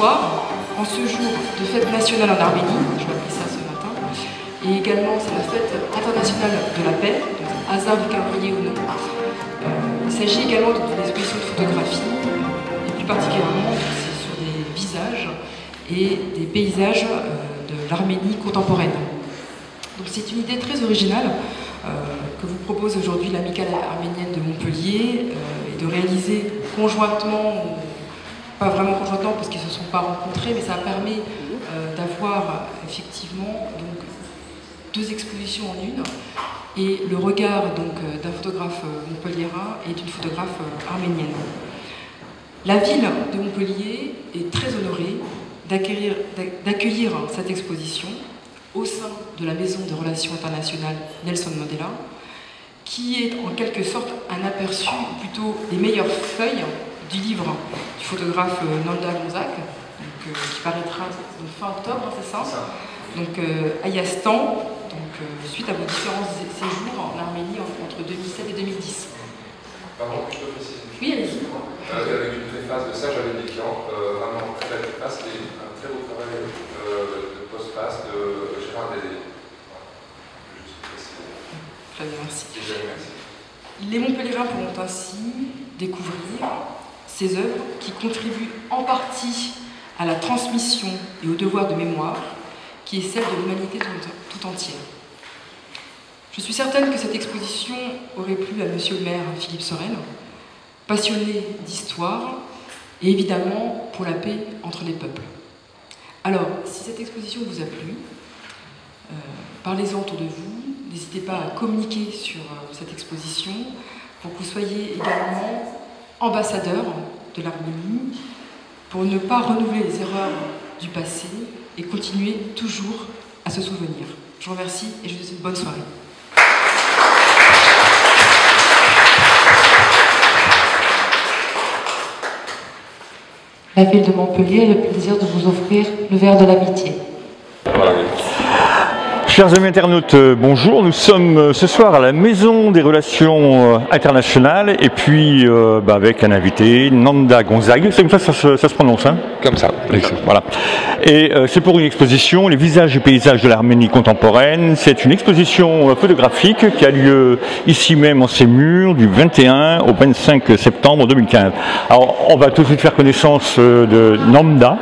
soir, en ce jour de fête nationale en Arménie, je m'appelle ça ce matin, et également c'est la fête internationale de la paix, donc hasard du calendrier ou non. Il s'agit également d'une exposition de photographie, et plus particulièrement c'est sur des visages et des paysages de l'Arménie contemporaine. Donc c'est une idée très originale que vous propose aujourd'hui l'Amicale arménienne de Montpellier et de réaliser conjointement, ou pas vraiment conjointement parce qu'ils ne se sont pas rencontrés, mais ça permet d'avoir effectivement donc, deux expositions en une et le regard d'un photographe montpelliérain et d'une photographe arménienne. La ville de Montpellier est très honorée d'accueillir cette exposition au sein de la Maison des Relations Internationales Nelson Mandela, qui est en quelque sorte un aperçu, ou plutôt les meilleures feuilles du livre du photographe Nanda Gonzague, qui paraîtra fin octobre, c'est ça? Donc à Yazdan, suite à vos différents séjours en Arménie entre 2007 et 2010. Pardon, je peux préciser? Oui, allez-y. Avec une préface de Serge Abédikian, vraiment très belle préface, et un très beau travail de postface de Gérard Dédé. Très bien, merci. Merci. Les Montpelliérains pourront ainsi découvrir ces œuvres qui contribuent en partie à la transmission et au devoir de mémoire qui est celle de l'humanité tout entière. Je suis certaine que cette exposition aurait plu à Monsieur le maire Philippe Sorel, passionné d'histoire et évidemment pour la paix entre les peuples. Alors, si cette exposition vous a plu, parlez-en autour de vous. N'hésitez pas à communiquer sur cette exposition pour que vous soyez également ambassadeur de l'Arménie pour ne pas renouveler les erreurs du passé et continuer toujours à se souvenir. Je vous remercie et je vous souhaite une bonne soirée. La ville de Montpellier a le plaisir de vous offrir le verre de l'amitié. Chers amis internautes, bonjour. Nous sommes ce soir à la Maison des Relations Internationales et puis avec un invité, Nanda Gonzague. C'est comme ça ça se prononce, hein? Comme ça. Voilà. Et c'est pour une exposition, les visages et paysages de l'Arménie contemporaine. C'est une exposition photographique qui a lieu ici même en ces murs du 21 au 25 septembre 2015. Alors, on va tout de suite faire connaissance de Nanda.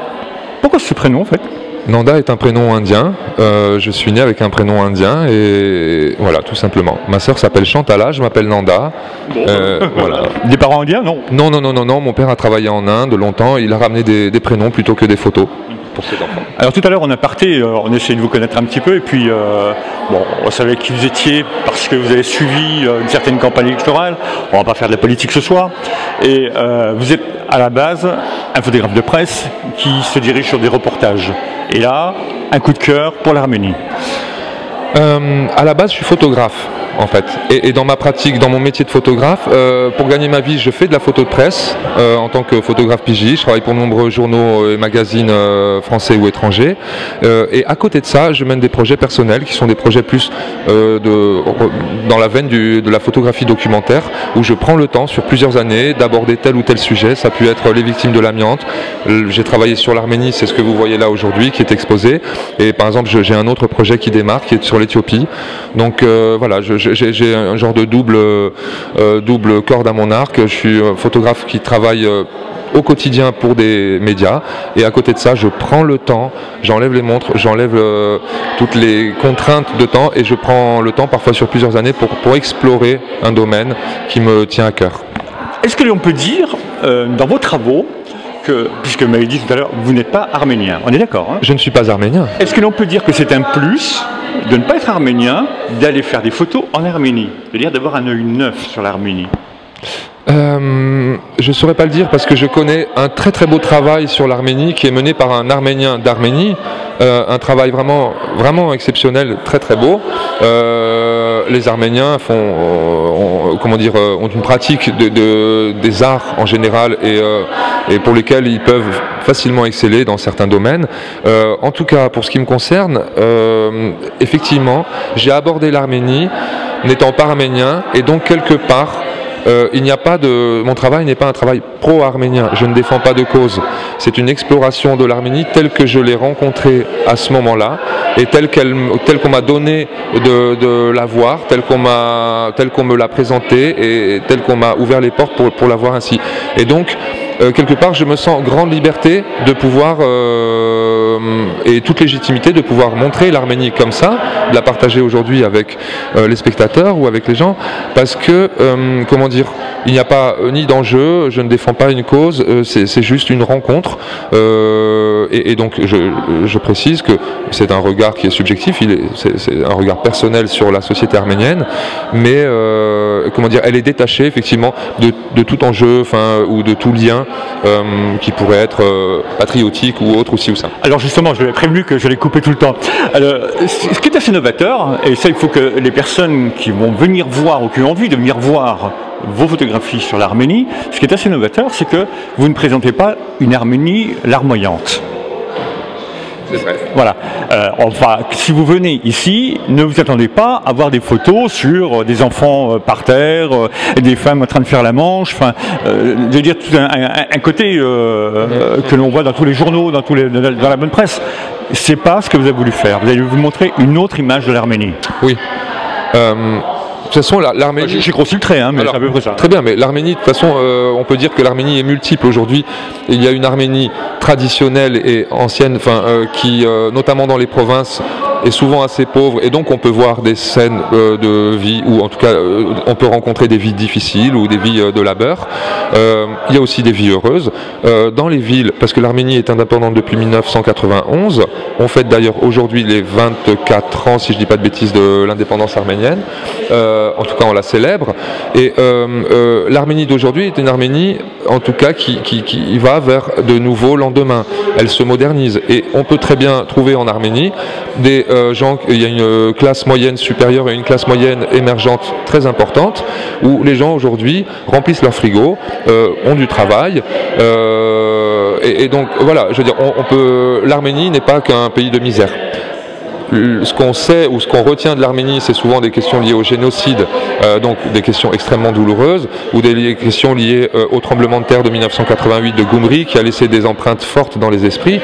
Pourquoi ce prénom en fait? Nanda est un prénom indien, je suis né avec un prénom indien et voilà, tout simplement. Ma sœur s'appelle Chantala, je m'appelle Nanda. Bon. Voilà. Des parents indiens, non? Non, mon père a travaillé en Inde longtemps, il a ramené des prénoms plutôt que des photos pour ses enfants. Alors tout à l'heure on a parté, on essayait de vous connaître un petit peu et puis on savait qui vous étiez parce que vous avez suivi une certaine campagne électorale, on va pas faire de la politique ce soir, et vous êtes à la base un photographe de presse qui se dirige sur des reportages. Et là, un coup de cœur pour l'Arménie. À la base, je suis photographe, en fait. Et dans ma pratique, dans mon métier de photographe, pour gagner ma vie, je fais de la photo de presse en tant que photographe pigiste. Je travaille pour de nombreux journaux et magazines français ou étrangers. Et à côté de ça, je mène des projets personnels qui sont des projets plus dans la veine de la photographie documentaire, où je prends le temps sur plusieurs années d'aborder tel ou tel sujet. Ça a pu être les victimes de l'amiante. J'ai travaillé sur l'Arménie, c'est ce que vous voyez là aujourd'hui, qui est exposé. Et par exemple, j'ai un autre projet qui démarre, qui est sur l'Éthiopie. Donc voilà, j'ai un genre de double corde à mon arc. Je suis photographe qui travaille au quotidien pour des médias et à côté de ça je prends le temps, j'enlève les montres, j'enlève toutes les contraintes de temps et je prends le temps parfois sur plusieurs années pour explorer un domaine qui me tient à cœur. Est-ce que l'on peut dire dans vos travaux que, puisque vous m'avez dit tout à l'heure, vous n'êtes pas arménien, on est d'accord, hein? Je ne suis pas arménien. Est-ce que l'on peut dire que c'est un plus de ne pas être arménien, d'aller faire des photos en Arménie, c'est-à-dire d'avoir un œil neuf sur l'Arménie? Je ne saurais pas le dire parce que je connais un très très beau travail sur l'Arménie qui est mené par un Arménien d'Arménie, un travail vraiment exceptionnel, très très beau. Les Arméniens ont une pratique des arts en général et pour lesquels ils peuvent facilement exceller dans certains domaines. En tout cas, pour ce qui me concerne, effectivement, j'ai abordé l'Arménie n'étant pas arménien et donc quelque part il n'y a pas de, mon travail n'est pas un travail pro-arménien. Je ne défends pas de cause. C'est une exploration de l'Arménie telle que je l'ai rencontrée à ce moment-là et telle qu'on m'a donné de la voir, telle qu'on me l'a présentée et telle qu'on m'a ouvert les portes pour la voir ainsi. Et donc, quelque part, je me sens en grande liberté de pouvoir, et toute légitimité de pouvoir montrer l'Arménie comme ça, de la partager aujourd'hui avec les spectateurs ou avec les gens, parce que, comment dire, il n'y a pas ni d'enjeu, je ne défends pas une cause, c'est juste une rencontre, et donc je précise que c'est un regard qui est subjectif, c'est un regard personnel sur la société arménienne, mais comment dire, elle est détachée effectivement de tout enjeu, ou de tout lien qui pourrait être patriotique ou autre, ou ci ou ça. Alors justement, je l'avais prévenu que j'allais couper tout le temps. Alors, ce qui est assez novateur, et ça il faut que les personnes qui vont venir voir ou qui ont envie de venir voir vos photographies sur l'Arménie, ce qui est assez novateur, c'est que vous ne présentez pas une Arménie larmoyante. C'est vrai. Voilà. Enfin, si vous venez ici, ne vous attendez pas à voir des photos sur des enfants par terre, des femmes en train de faire la manche. Enfin, je veux dire tout un côté que l'on voit dans tous les journaux, dans la bonne presse. C'est pas ce que vous avez voulu faire. Vous allez vous montrer une autre image de l'Arménie. Oui. De toute façon, l'Arménie... J'ai grossi le trait, hein, mais c'est à peu près ça. Très bien, mais l'Arménie, de toute façon, on peut dire que l'Arménie est multiple aujourd'hui. Il y a une Arménie traditionnelle et ancienne, qui, notamment dans les provinces, est souvent assez pauvre, et donc on peut voir des scènes de vie, ou en tout cas on peut rencontrer des vies difficiles ou des vies de labeur. Il y a aussi des vies heureuses. Dans les villes, parce que l'Arménie est indépendante depuis 1991, on fête d'ailleurs aujourd'hui les 24 ans, si je ne dis pas de bêtises, de l'indépendance arménienne. En tout cas on la célèbre. Et l'Arménie d'aujourd'hui est une Arménie, en tout cas, qui va vers de nouveaux lendemains. Elle se modernise. Et on peut très bien trouver en Arménie des gens, il y a une classe moyenne supérieure et une classe moyenne émergente très importante, où les gens aujourd'hui remplissent leur frigo, ont du travail, et donc voilà, je veux dire, l'Arménie n'est pas qu'un pays de misère. Ce qu'on sait ou ce qu'on retient de l'Arménie, c'est souvent des questions liées au génocide, donc des questions extrêmement douloureuses, ou des questions liées au tremblement de terre de 1988 de Goumri, qui a laissé des empreintes fortes dans les esprits,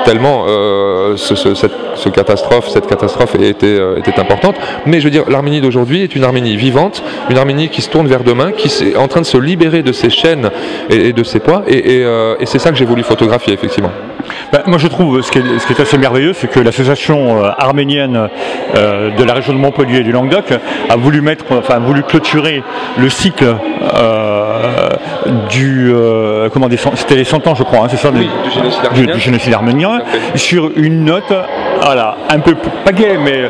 tellement cette catastrophe était importante. Mais je veux dire, l'Arménie d'aujourd'hui est une Arménie vivante, une Arménie qui se tourne vers demain, qui est en train de se libérer de ses chaînes et de ses poids, et c'est ça que j'ai voulu photographier, effectivement. Ben, moi je trouve ce qui est assez merveilleux, c'est que l'association arménienne de la région de Montpellier et du Languedoc a voulu clôturer le cycle c'était les 100 ans je crois, hein, c'est ça, oui, du génocide arménien, sur une note voilà, un peu pas gay mais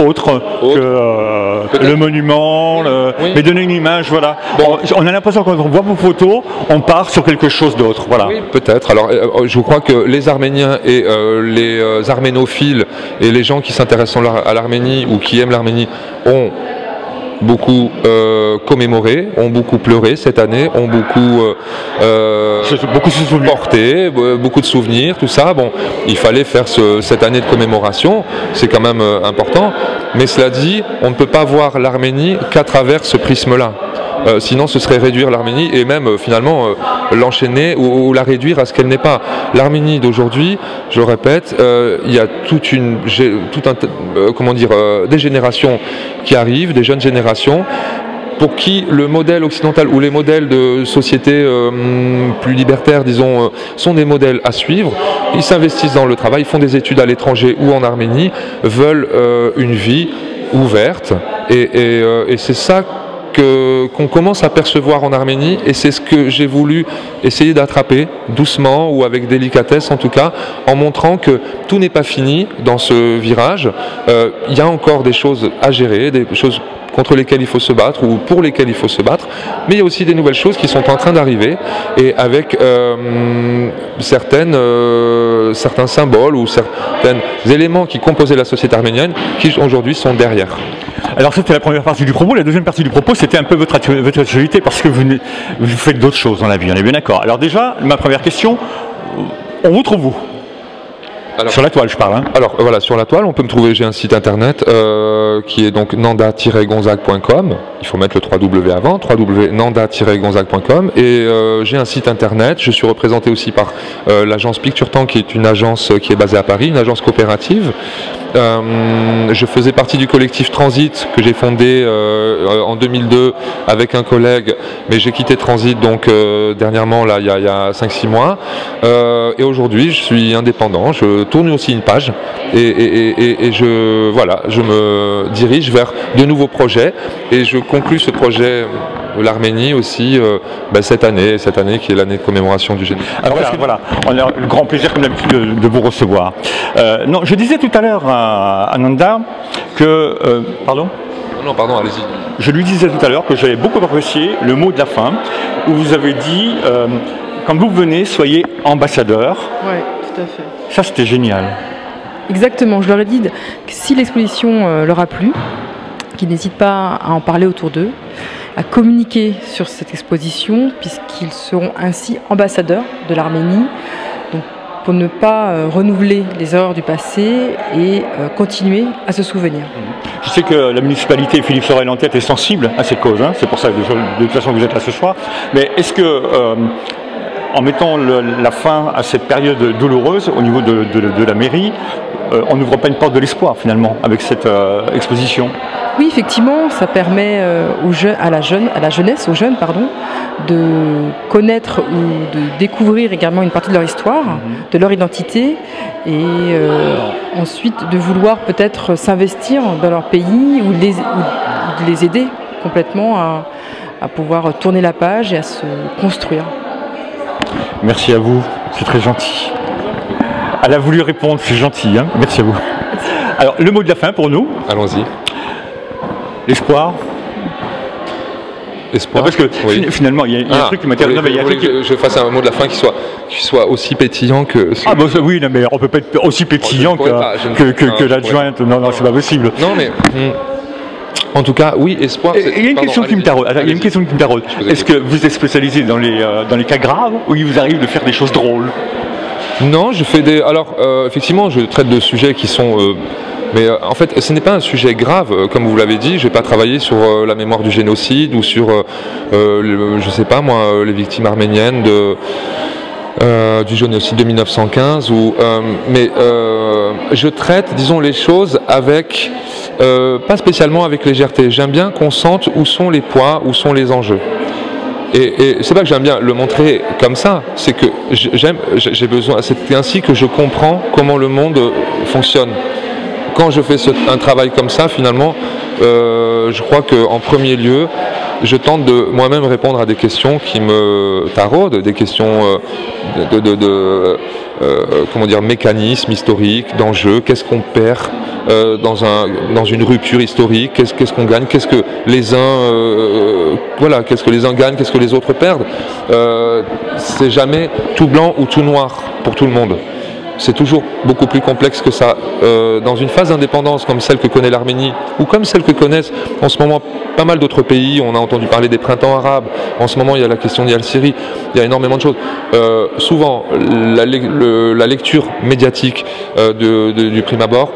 autre que le monument, oui. Mais donner une image, voilà. Bon. On a l'impression quand on voit vos photos, on part sur quelque chose d'autre, voilà. Oui, peut-être. Alors je crois que les Arméniens et les arménophiles et les gens qui s'intéressent à l'Arménie ou qui aiment l'Arménie ont beaucoup commémoré, ont beaucoup pleuré cette année, ont beaucoup porté, beaucoup de souvenirs, tout ça. Bon, il fallait faire cette année de commémoration, c'est quand même important. Mais cela dit, on ne peut pas voir l'Arménie qu'à travers ce prisme-là. Sinon ce serait réduire l'Arménie et même finalement l'enchaîner ou la réduire à ce qu'elle n'est pas. L'Arménie d'aujourd'hui, je répète, il y a des générations qui arrivent, des jeunes générations, pour qui le modèle occidental ou les modèles de société plus libertaires, disons, sont des modèles à suivre. Ils s'investissent dans le travail, font des études à l'étranger ou en Arménie, veulent une vie ouverte et c'est ça qu'on commence à percevoir en Arménie, et c'est ce que j'ai voulu essayer d'attraper doucement ou avec délicatesse en tout cas, en montrant que tout n'est pas fini dans ce virage. Il y a encore des choses à gérer, des choses contre lesquelles il faut se battre ou pour lesquelles il faut se battre, mais il y a aussi des nouvelles choses qui sont en train d'arriver, et avec certains symboles ou certains éléments qui composaient la société arménienne qui aujourd'hui sont derrière. Alors c'était la première partie du propos. La deuxième partie du propos, c'était un peu votre actualité, parce que vous faites d'autres choses dans la vie, on est bien d'accord. Alors déjà, ma première question, on vous trouve où ? Alors, sur la toile, je parle. Hein. Alors voilà, sur la toile, on peut me trouver, j'ai un site internet qui est donc nanda-gonzague.com. Il faut mettre le 3W avant, www.nanda-gonzague.com. Et j'ai un site internet, je suis représenté aussi par l'agence Picture Tank, qui est une agence qui est basée à Paris, une agence coopérative. Je faisais partie du collectif Transit que j'ai fondé en 2002 avec un collègue, mais j'ai quitté Transit donc dernièrement, là, il y a 5-6 mois. Et aujourd'hui, je suis indépendant, je tourne aussi une page et je me dirige vers de nouveaux projets et je conclus ce projet de l'Arménie aussi cette année qui est l'année de commémoration du génocide. Alors voilà, on a le grand plaisir comme d'habitude de vous recevoir. Non, je disais tout à l'heure à Nanda que... pardon ? Non, pardon, allez-y. Je lui disais tout à l'heure que j'avais beaucoup apprécié le mot de la fin où vous avez dit quand vous venez, soyez ambassadeur. Oui, tout à fait. Ça, c'était génial. Exactement, je leur ai dit que si l'exposition leur a plu, qu'ils n'hésitent pas à en parler autour d'eux, à communiquer sur cette exposition, puisqu'ils seront ainsi ambassadeurs de l'Arménie, donc pour ne pas renouveler les erreurs du passé et continuer à se souvenir. Je sais que la municipalité Philippe Sorel-en-Tête est sensible à cette cause, hein, c'est pour ça que de toute façon vous êtes là ce soir, mais est-ce que en mettant la fin à cette période douloureuse au niveau de la mairie, on n'ouvre pas une porte de l'espoir finalement avec cette exposition? Oui, effectivement, ça permet à la jeunesse, aux jeunes, de connaître ou de découvrir également une partie de leur histoire, de leur identité, et ensuite de vouloir peut-être s'investir dans leur pays ou de les aider complètement à pouvoir tourner la page et à se construire. Merci à vous, c'est très gentil. Elle a voulu répondre, c'est gentil, hein. Merci à vous. Alors, le mot de la fin pour nous. Allons-y. L'espoir. Espoir. Parce que finalement, il y a un truc qui m'intéresse. Que je fasse un mot de la fin qui soit aussi pétillant que... Ah bah oui, non, mais on peut pas être aussi pétillant que l'adjointe. Non, c'est pas possible. Non, mais... En tout cas, oui, espoir... Il y a une question qui me taraude. Est-ce que vous êtes spécialisé dans les cas graves ou il vous arrive de faire des choses drôles? Non, je fais des... Alors, effectivement, je traite de sujets qui sont... mais en fait, ce n'est pas un sujet grave, comme vous l'avez dit. Je n'ai pas travaillé sur la mémoire du génocide ou sur, je sais pas moi, les victimes arméniennes du génocide de 1915. Mais je traite, disons, les choses avec... pas spécialement avec légèreté. J'aime bien qu'on sente où sont les poids, où sont les enjeux. Et c'est pas que j'aime bien le montrer comme ça, c'est que j'ai besoin, c'est ainsi que je comprends comment le monde fonctionne. Quand je fais un travail comme ça, finalement, je crois qu'en premier lieu, je tente de moi-même répondre à des questions qui me taraudent, des questions comment dire, mécanismes historiques, d'enjeux, qu'est-ce qu'on perd dans une rupture historique, qu'est-ce qu'on gagne, qu'est-ce que les uns qu'est-ce que les uns gagnent, qu'est-ce que les autres perdent. C'est jamais tout blanc ou tout noir pour tout le monde. C'est toujours beaucoup plus complexe que ça. Dans une phase d'indépendance comme celle que connaît l'Arménie, ou comme celle que connaissent en ce moment pas mal d'autres pays, on a entendu parler des printemps arabes, en ce moment il y a la question d'Al-Syrie, il y a énormément de choses. Souvent, la lecture médiatique du prime abord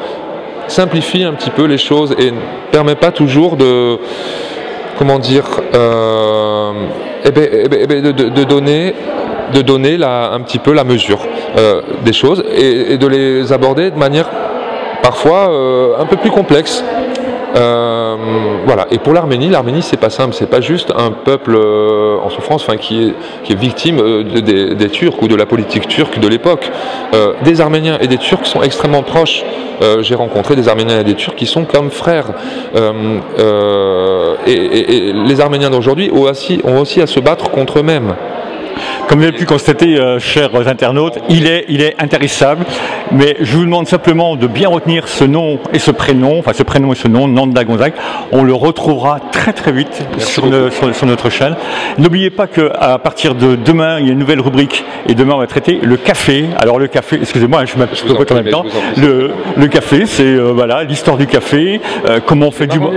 simplifie un petit peu les choses et ne permet pas toujours de... comment dire... de donner un petit peu la mesure des choses et de les aborder de manière parfois un peu plus complexe. Voilà. Et pour l'Arménie c'est pas simple, c'est pas juste un peuple en souffrance, qui est victime des Turcs ou de la politique turque de l'époque. Des Arméniens et des Turcs sont extrêmement proches. J'ai rencontré des Arméniens et des Turcs qui sont comme frères. Et les Arméniens d'aujourd'hui ont aussi à se battre contre eux-mêmes. Comme vous avez pu constater, chers internautes, il est intarissable, mais je vous demande simplement de bien retenir ce nom et ce prénom, enfin ce prénom et ce nom, Nanda Gonzague. On le retrouvera très très vite sur notre chaîne. N'oubliez pas qu'à partir de demain, il y a une nouvelle rubrique, et demain on va traiter le café. Alors le café, excusez-moi, je m'appelle en même temps. Le café, c'est voilà, l'histoire du café, comment on fait du bon...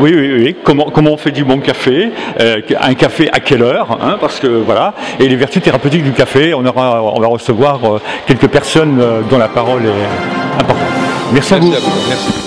Oui, comment on fait du bon café, un café à quelle heure, hein, parce que voilà. et les vertus thérapeutiques du café. On va recevoir quelques personnes dont la parole est importante. Merci à vous. Merci.